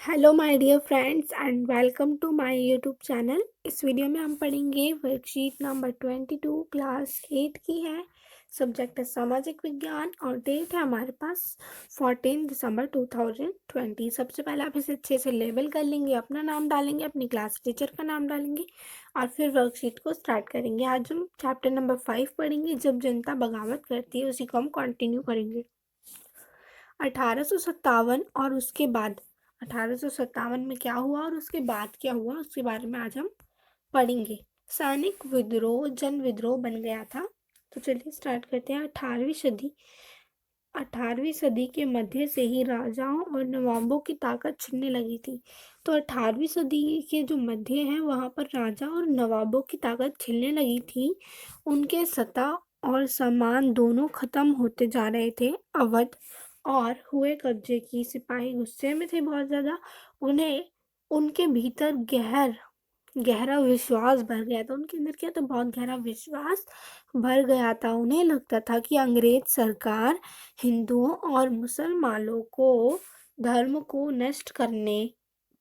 Hello my dear friends and welcome to my YouTube channel. इस video में हम पढ़ेंगे वर्कशीट नंबर 22 क्लास 8 की है। सब्जेक्ट है सामाजिक विज्ञान और डेट है हमारे पास 14 दिसंबर 2020। सबसे पहले आप इसे अच्छे से लेबल कर लेंगे, अपना नाम डालेंगे, अपनी क्लास टीचर का नाम डालेंगे और फिर वर्कशीट को स्टार्ट करेंगे। आज हम चैप्टर नंबर 5 पढ़ेंगे, जब जनता बगावत करती है। उसी को हम कंटिन्यू करेंगे। 1857 और उसके बाद 1857 में क्या हुआ और उसके बाद क्या हुआ, उसके बारे में आज हम पढ़ेंगे। सैनिक विद्रोह जन विद्रोह बन गया था। तो चलिए स्टार्ट करते हैं। 18वीं सदी के मध्य से ही राजाओं और नवाबों की ताकत छिनने लगी थी। तो 18वीं सदी के जो मध्य है वहाँ पर राजा और नवाबों की ताकत छिनने लगी थी। उनके सत्ता और सम्मान दोनों खत्म होते जा रहे थे। अवध और हुए कब्जे की सिपाही गुस्से में थे बहुत ज़्यादा। उन्हें उनके भीतर गहरा विश्वास भर गया था। उनके अंदर क्या था, बहुत गहरा विश्वास भर गया था। उन्हें लगता था कि अंग्रेज सरकार हिंदुओं और मुसलमानों को धर्म को नष्ट करने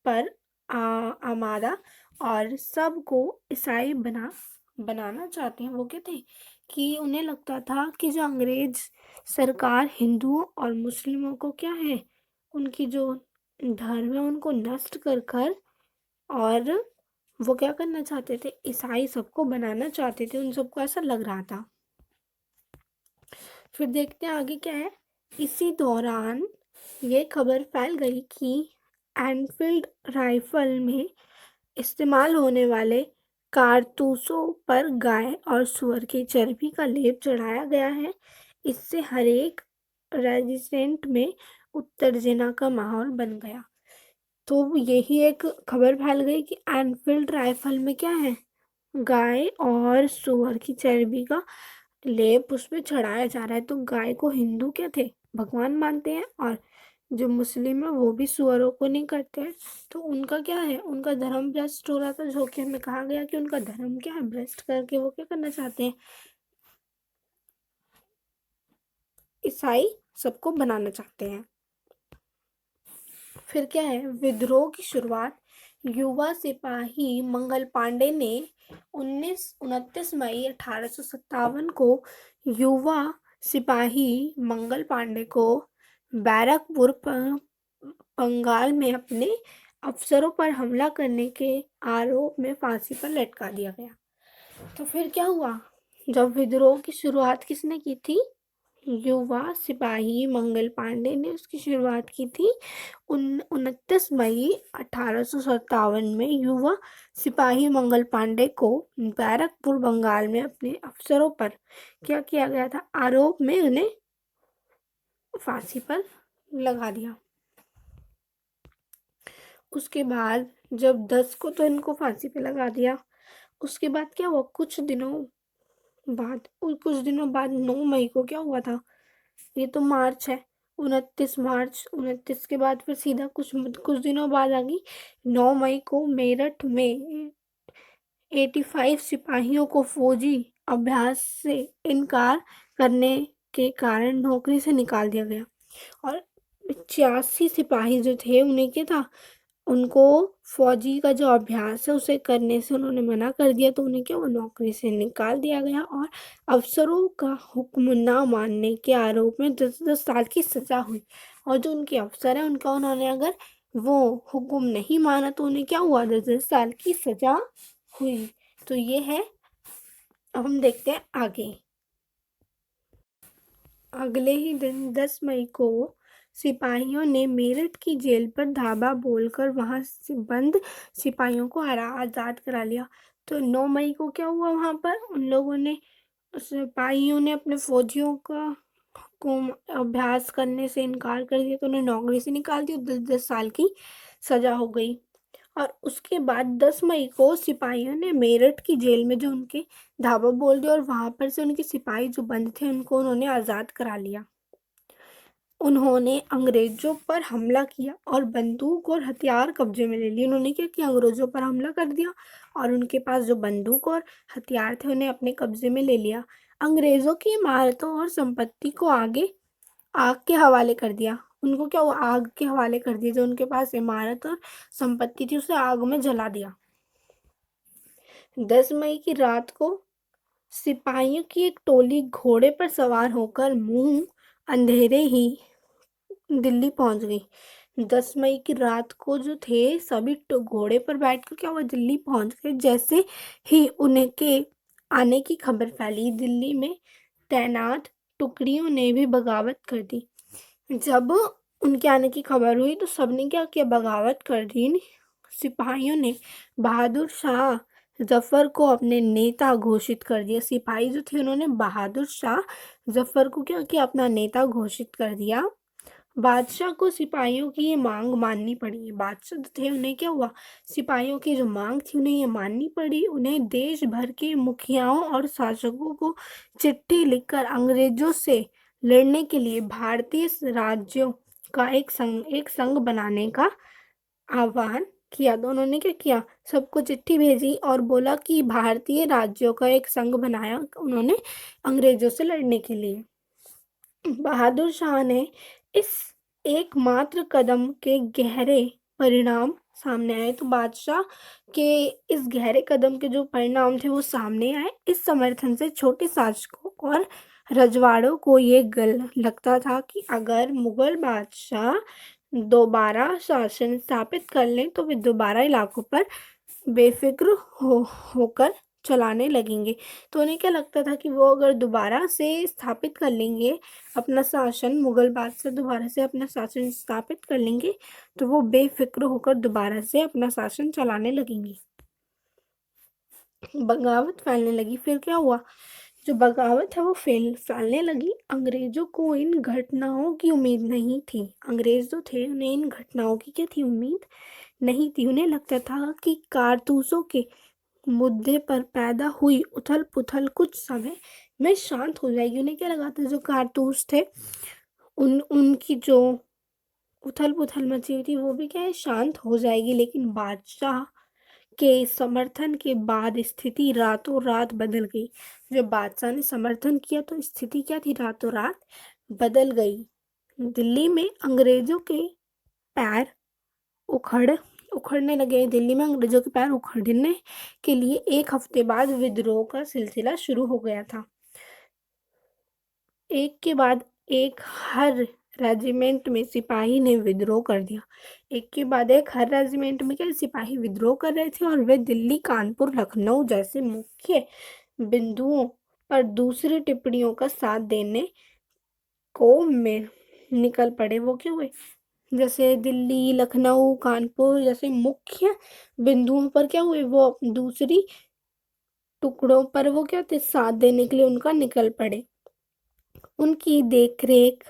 पर आमादा और सबको ईसाई बनाना चाहते हैं। वो कहते हैं कि उन्हें लगता था कि जो अंग्रेज सरकार हिंदुओं और मुस्लिमों को क्या है, उनकी जो धर्म है उनको नष्ट कर कर और वो क्या करना चाहते थे, ईसाई सबको बनाना चाहते थे। उन सबको ऐसा लग रहा था। फिर देखते हैं आगे क्या है। इसी दौरान ये खबर फैल गई कि एनफील्ड राइफल में इस्तेमाल होने वाले कारतूसों पर गाय और सुअर की चर्बी का लेप चढ़ाया गया है। इससे हर एक रेजिस्टेंट में उत्तेजना का माहौल बन गया। तो यही एक खबर फैल गई कि एनफील्ड राइफल में क्या है, गाय और सुअर की चर्बी का लेप उसमें चढ़ाया जा रहा है। तो गाय को हिंदू क्या थे, भगवान मानते हैं, और जो मुस्लिम है वो भी सुअरों को नहीं करते हैं। तो उनका क्या है, उनका धर्म भ्रष्ट हो रहा था। जो कि हमें कहा गया कि उनका धर्म क्या है, भ्रष्ट करके वो क्या करना चाहते हैं, ईसाई सबको बनाना चाहते हैं। फिर क्या है, विद्रोह की शुरुआत। युवा सिपाही मंगल पांडे ने 29 मई 1857 को युवा सिपाही मंगल पांडे को बैरकपुर बंगाल में अपने अफसरों पर हमला करने के आरोप में फांसी पर लटका दिया गया। तो फिर क्या हुआ, जब विद्रोह की शुरुआत किसने की थी, युवा सिपाही मंगल पांडे ने उसकी शुरुआत की थी। 29 मई 1857 में युवा सिपाही मंगल पांडे को बैरकपुर बंगाल में अपने अफसरों पर क्या किया गया था, आरोप में उन्हें फांसी पर लगा दिया। उसके बाद जब 10 को तो इनको फांसी पे लगा दिया, उसके बाद क्या हुआ, कुछ दिनों बाद 9 मई को क्या हुआ था, ये तो मार्च है, 29 मार्च, 29 के बाद फिर सीधा कुछ दिनों बाद आ गई 9 मई को मेरठ में 85 सिपाहियों को फौजी अभ्यास से इनकार करने के कारण नौकरी से निकाल दिया गया। और 86 सिपाही जो थे उन्हें क्या था, उनको फौजी का जो अभ्यास है उसे करने से उन्होंने मना कर दिया। तो उन्हें क्या, वो नौकरी से निकाल दिया गया और अफसरों का हुक्म ना मानने के आरोप में 10-10 साल की सजा हुई। और जो उनके अफसर हैं उनका, उन्होंने अगर वो हुक्म नहीं माना तो उन्हें क्या हुआ, 10-10 साल की सजा हुई। तो ये है। अब हम देखते हैं आगे। अगले ही दिन 10 मई को सिपाहियों ने मेरठ की जेल पर धावा बोलकर वहां से बंद सिपाहियों को आज़ाद करा लिया। तो 9 मई को क्या हुआ, वहां पर उन लोगों ने, सिपाहियों ने अपने फौजियों को अभ्यास करने से इनकार कर दिया। तो उन्हें नौकरी से निकाल दिया, 10-10 साल की सजा हो गई। और उसके बाद 10 मई को सिपाहियों ने मेरठ की जेल में जो उनके धावा बोल दिया और वहां पर से उनके सिपाही जो बंद थे उनको उन्होंने आज़ाद करा लिया। उन्होंने अंग्रेजों पर हमला किया और बंदूक और हथियार कब्जे में ले लिए। उन्होंने क्या किया, अंग्रेजों पर हमला कर दिया और उनके पास जो बंदूक और हथियार थे उन्हें अपने कब्जे में ले लिया। अंग्रेजों की इमारतों और संपत्ति को आग के हवाले कर दिया। उनको क्या हुआ, आग के हवाले कर दिया। जो उनके पास इमारत और संपत्ति थी उसे आग में जला दिया। 10 मई की रात को सिपाहियों की एक टोली घोड़े पर सवार होकर मुंह अंधेरे ही दिल्ली पहुंच गई। 10 मई की रात को जो थे सभी घोड़े पर बैठकर क्या हुआ, दिल्ली पहुंच गए। जैसे ही उनके आने की खबर फैली, दिल्ली में तैनात टुकड़ियों ने भी बगावत कर दी। जब उनके आने की खबर हुई तो सबने क्या किया, बगावत कर दी। सिपाहियों ने बहादुर शाह जफर को अपने नेता घोषित कर दिया। सिपाही जो थे उन्होंने बहादुर शाह जफर को क्या किया, अपना नेता घोषित कर दिया। बादशाह को सिपाहियों की ये मांग माननी पड़ी। बादशाह जो थे उन्हें क्या हुआ, सिपाहियों की जो मांग थी उन्हें ये माननी पड़ी। उन्हें देश भर के मुखियाओं और शासकों को चिट्ठी लिखकर अंग्रेजों से लड़ने के लिए भारतीय राज्यों का एक संघ बनाने का आह्वान किया। तो उन्होंने क्या किया, सबको चिट्ठी भेजी और बोला कि भारतीय राज्यों का एक संघ बनाया उन्होंने अंग्रेजों से लड़ने के लिए। बहादुर शाह ने इस एकमात्र कदम के गहरे परिणाम सामने आए। तो बादशाह के इस गहरे कदम के जो परिणाम थे वो सामने आए। इस समर्थन से छोटे शासकों और रजवाड़ों को ये गल लगता था कि अगर मुगल बादशाह दोबारा शासन स्थापित कर लें तो वे दोबारा इलाकों पर बेफिक्र होकर चलाने लगेंगे। तो उन्हें क्या लगता था कि वो अगर दोबारा से स्थापित कर लेंगे अपना शासन, मुगल बादशाह दोबारा से अपना शासन स्थापित कर लेंगे तो वो बेफिक्र होकर दोबारा से अपना शासन चलाने लगेंगे। बगावत फैलने लगी। फिर क्या हुआ, जो बगावत है वो फैलने लगी। अंग्रेजों को इन घटनाओं की उम्मीद नहीं थी। अंग्रेज जो थे उन्हें इन घटनाओं की क्या थी, उम्मीद नहीं थी। उन्हें लगता था कि कारतूसों के मुद्दे पर पैदा हुई उथल पुथल कुछ समय में शांत हो जाएगी। उन्हें क्या लगा था, जो कारतूस थे उनकी जो उथल पुथल मची हुई थी वो भी क्या है, शांत हो जाएगी। लेकिन बादशाह के समर्थन के बाद स्थिति रातों रात बदल गई। जब बादशाह ने समर्थन किया तो स्थिति क्या थी, रातों रात बदल गई। दिल्ली में अंग्रेजों के पैर उखड़ने लगे। दिल्ली में अंग्रेजों के पैर उखड़ने के लिए एक हफ्ते बाद विद्रोह का सिलसिला शुरू हो गया था। एक के बाद एक हर रेजिमेंट में सिपाही ने विद्रोह कर दिया। एक के बाद एक हर रेजिमेंट में क्या सिपाही विद्रोह कर रहे थे और वे दिल्ली, कानपुर, लखनऊ जैसे मुख्य बिंदुओं पर दूसरी टिप्पणियों का साथ देने को में निकल पड़े। वो क्यों हुए, जैसे दिल्ली, लखनऊ, कानपुर जैसे मुख्य बिंदुओं पर क्या हुए, वो दूसरी टुकड़ों पर वो क्या थे, साथ देने के लिए उनका निकल पड़े। उनकी देखरेख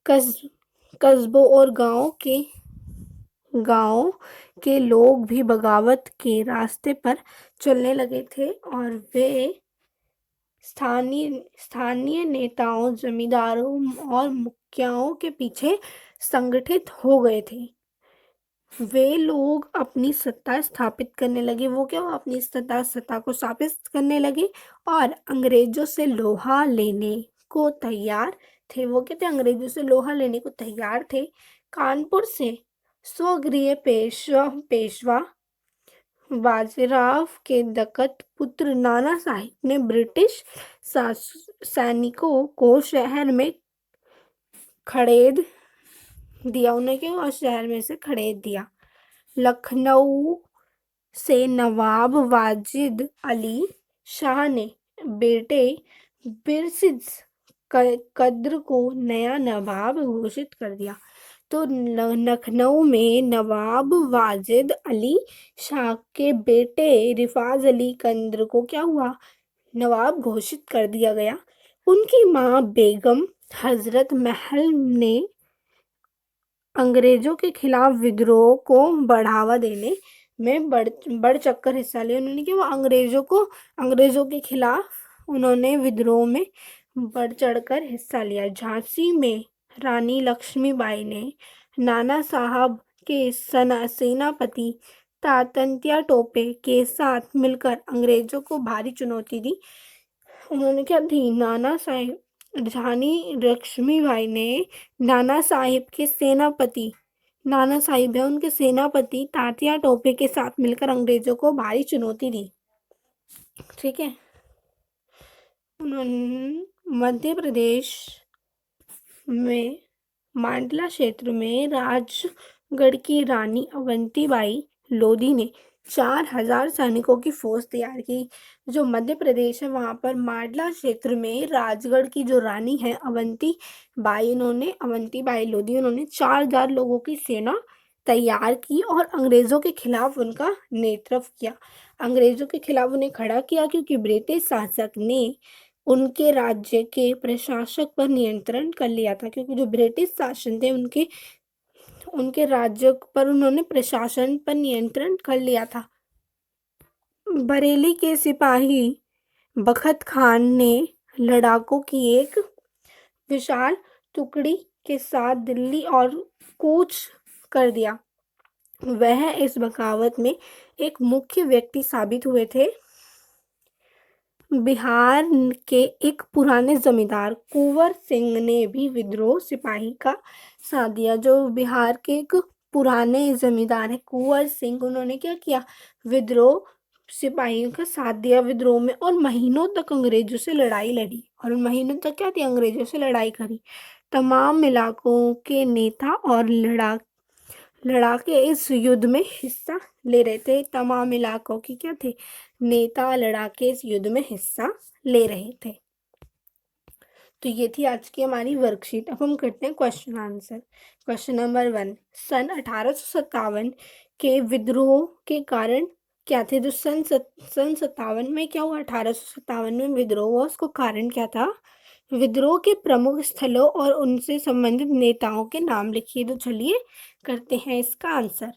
कस्बों और गांवों के लोग भी बगावत के रास्ते पर चलने लगे थे और वे स्थानीय नेताओं, जमींदारों और मुखियाओं के पीछे संगठित हो गए थे। वे लोग अपनी सत्ता स्थापित करने लगे। वो क्या, अपनी सत्ता को स्थापित करने लगे और अंग्रेजों से लोहा लेने को तैयार थे। वो क्या थे, अंग्रेजों से लोहा लेने को तैयार थे। कानपुर से स्वगृह पेशवा बाजीराव के दक्कत पुत्र नाना साहिब ने ब्रिटिश सैनिकों को शहर में खड़ेद दिया। उन्हें क्या, शहर में से खड़ेद दिया। लखनऊ से नवाब वाजिद अली शाह ने बेटे बिरसिज कद्र को नया नवाब घोषित कर दिया। तो लखनऊ में नवाब वाजिद अली शाह के बेटे रिफाज अली कद्र को क्या हुआ, नवाब घोषित कर दिया गया। उनकी मां बेगम हजरत महल ने अंग्रेजों के खिलाफ विद्रोह को बढ़ावा देने में बढ़ चढ़कर हिस्सा लिया। उन्होंने क्या, अंग्रेजों के खिलाफ उन्होंने विद्रोह में बढ़ चढ़कर हिस्सा लिया। झांसी में रानी लक्ष्मीबाई ने नाना साहब के सेनापति तात्या टोपे के साथ मिलकर अंग्रेजों को भारी चुनौती दी। उन्होंने क्या दी, नाना साहब रानी लक्ष्मीबाई ने नाना साहिब है उनके सेनापति तात्या टोपे के साथ मिलकर अंग्रेजों को भारी चुनौती दी। ठीक है। उन्होंने मध्य प्रदेश में मांडला क्षेत्र में राजगढ़ की रानी अवंतीबाई लोधी ने 4,000 सैनिकों की फौज तैयार की। जो मध्य प्रदेश है वहां पर मांडला क्षेत्र में राजगढ़ की जो रानी है अवंतीबाई लोधी, उन्होंने 4,000 लोगों की सेना तैयार की और अंग्रेजों के खिलाफ उनका नेतृत्व किया। अंग्रेजों के खिलाफ उन्हें खड़ा किया क्योंकि ब्रिटिश शासक ने उनके राज्य के प्रशासक पर नियंत्रण कर लिया था, क्योंकि जो ब्रिटिश शासन थे उनके उनके राज्य पर उन्होंने प्रशासन पर नियंत्रण कर लिया था। बरेली के सिपाही बखत खान ने लड़ाकों की एक विशाल टुकड़ी के साथ दिल्ली और कूच कर दिया। वह इस बगावत में एक मुख्य व्यक्ति साबित हुए थे। बिहार के एक पुराने जमींदार कुंवर सिंह ने भी विद्रोह सिपाही का साथ दिया। जो बिहार के एक पुराने जमींदार है कुंवर सिंह, उन्होंने क्या किया, विद्रोह सिपाहियों का साथ दिया विद्रोह में, और महीनों तक अंग्रेजों से लड़ाई लड़ी। और उन महीनों तक क्या थी, अंग्रेजों से लड़ाई करी। तमाम इलाकों के नेता और लड़ाके इस युद्ध में हिस्सा ले रहे थे। तमाम इलाकों के क्या थे, नेता लड़ाके इस युद्ध में हिस्सा ले रहे थे। तो ये थी आज की हमारी वर्कशीट। अब हम करते हैं क्वेश्चन आंसर। क्वेश्चन नंबर 1, सन 1857 के विद्रोह के कारण क्या थे। जो सन 57 में क्या हुआ, 1857 में विद्रोह हुआ, उसको कारण क्या था। विद्रोह के प्रमुख स्थलों और उनसे संबंधित नेताओं के नाम लिखिए। तो चलिए करते हैं इसका आंसर।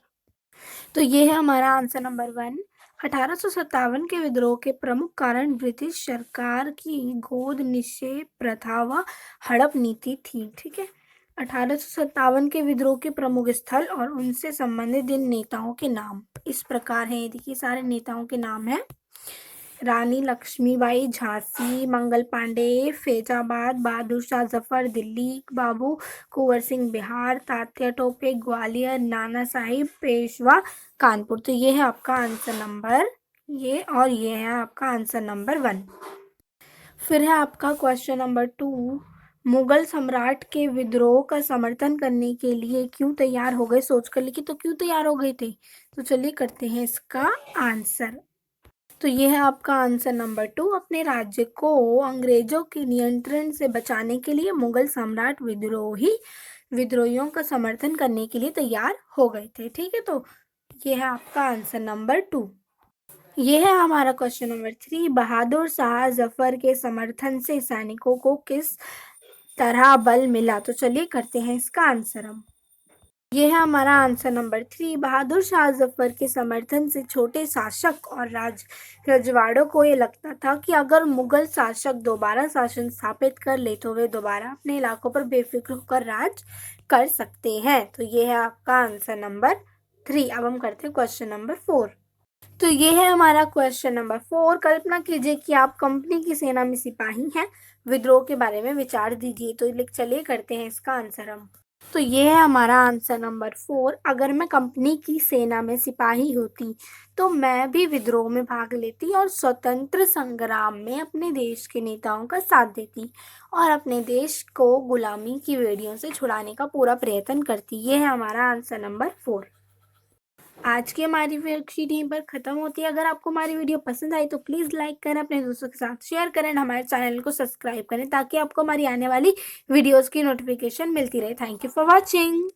तो ये है हमारा आंसर नंबर 1। 1857 के विद्रोह के प्रमुख कारण ब्रिटिश सरकार की गोद निषेध प्रथा व हड़प नीति थी। ठीक है। 1857 के विद्रोह के प्रमुख स्थल और उनसे संबंधित इन नेताओं के नाम इस प्रकार हैं। देखिए सारे नेताओं के नाम हैं। रानी लक्ष्मीबाई झांसी, मंगल पांडे फैजाबाद, बहादुर शाह जफर दिल्ली, बाबू कुंवर सिंह बिहार, तात्या टोपे ग्वालियर, नाना साहिब पेशवा कानपुर। तो ये है आपका आंसर नंबर ये है आपका आंसर नंबर 1। फिर है आपका क्वेश्चन नंबर 2, मुगल सम्राट के विद्रोह का समर्थन करने के लिए क्यों तैयार हो गए। सोच कर लिखिए, तो क्यों तैयार हो गए थे। तो चलिए करते हैं इसका आंसर। तो ये है आपका आंसर नंबर 2। अपने राज्य को अंग्रेजों के नियंत्रण से बचाने के लिए मुगल सम्राट विद्रोहियों का समर्थन करने के लिए तैयार हो गए थे। ठीक है। तो ये है आपका आंसर नंबर 2। ये है हमारा क्वेश्चन नंबर 3, बहादुर शाह जफर के समर्थन से सैनिकों को किस तरह बल मिला। तो चलिए करते हैं इसका आंसर हम। ये है हमारा आंसर नंबर 3, बहादुर शाह जफर के समर्थन से छोटे शासक और रजवाड़ों को ये लगता था कि अगर मुगल शासक दोबारा शासन स्थापित कर ले तो वे दोबारा अपने इलाकों पर बेफिक्र होकर राज कर सकते हैं। तो ये है आपका आंसर नंबर 3। अब हम करते हैं क्वेश्चन नंबर 4। तो ये है हमारा क्वेश्चन नंबर 4। कल्पना कीजिए कि आप कंपनी की सेना में सिपाही हैं। विद्रोह के बारे में विचार दीजिए। तो चलिए करते हैं इसका आंसर हम। तो ये है हमारा आंसर नंबर 4। अगर मैं कंपनी की सेना में सिपाही होती तो मैं भी विद्रोह में भाग लेती और स्वतंत्र संग्राम में अपने देश के नेताओं का साथ देती और अपने देश को गुलामी की बेड़ियों से छुड़ाने का पूरा प्रयत्न करती। ये है हमारा आंसर नंबर 4। आज की हमारी वर्कशीट यहीं पर ख़त्म होती है। अगर आपको हमारी वीडियो पसंद आई तो प्लीज़ लाइक करें, अपने दोस्तों के साथ शेयर करें, हमारे चैनल को सब्सक्राइब करें ताकि आपको हमारी आने वाली वीडियोस की नोटिफिकेशन मिलती रहे। Thank you for watching.